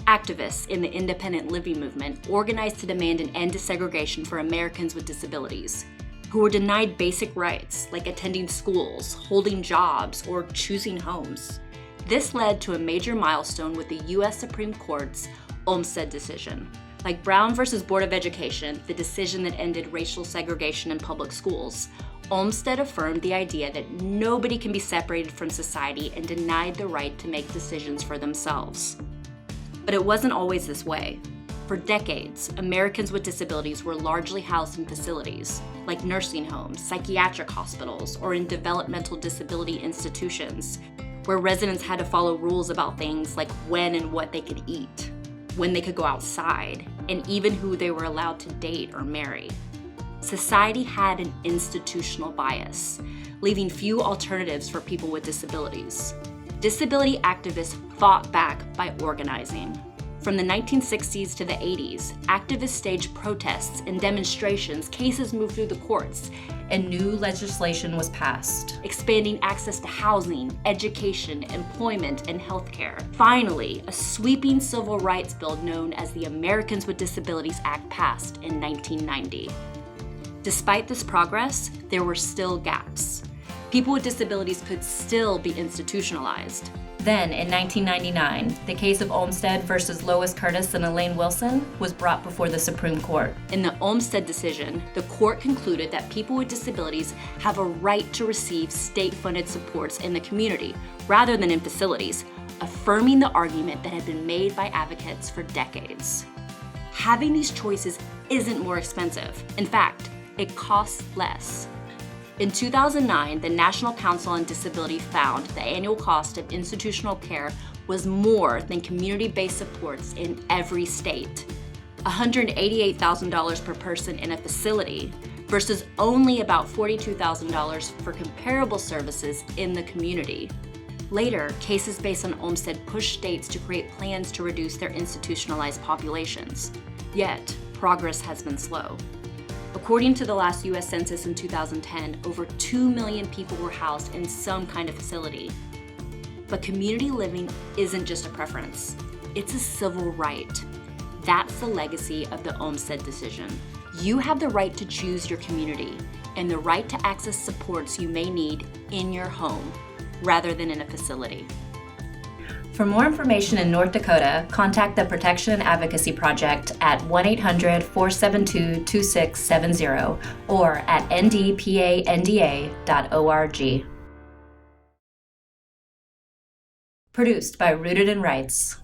Activists in the independent living movement organized to demand an end to segregation for Americans with disabilities, who were denied basic rights like attending schools, holding jobs, or choosing homes. This led to a major milestone with the U.S. Supreme Court's Olmstead Decision. Like Brown versus Board of Education, the decision that ended racial segregation in public schools, Olmstead affirmed the idea that nobody can be separated from society and denied the right to make decisions for themselves. But it wasn't always this way. For decades, Americans with disabilities were largely housed in facilities, like nursing homes, psychiatric hospitals, or in developmental disability institutions, where residents had to follow rules about things like when and what they could eat, when they could go outside, and even who they were allowed to date or marry. Society had an institutional bias, leaving few alternatives for people with disabilities. Disability activists fought back by organizing. From the 1960s to the 80s, activists staged protests and demonstrations, cases moved through the courts, and new legislation was passed, expanding access to housing, education, employment, and healthcare. Finally, a sweeping civil rights bill known as the Americans with Disabilities Act passed in 1990. Despite this progress, there were still gaps. People with disabilities could still be institutionalized. Then, in 1999, the case of Olmstead versus Lois Curtis and Elaine Wilson was brought before the Supreme Court. In the Olmstead decision, the court concluded that people with disabilities have a right to receive state-funded supports in the community rather than in facilities, affirming the argument that had been made by advocates for decades. Having these choices isn't more expensive. In fact, it costs less. In 2009, the National Council on Disability found the annual cost of institutional care was more than community-based supports in every state, $188,000 per person in a facility versus only about $42,000 for comparable services in the community. Later, cases based on Olmstead pushed states to create plans to reduce their institutionalized populations. Yet, progress has been slow. According to the last U.S. Census in 2010, over 2 million people were housed in some kind of facility. But community living isn't just a preference, it's a civil right. That's the legacy of the Olmstead Decision. You have the right to choose your community and the right to access supports you may need in your home, rather than in a facility. For more information in North Dakota, contact the Protection and Advocacy Project at 1-800-472-2670 or at ndpanda.org. Produced by Rooted in Rights.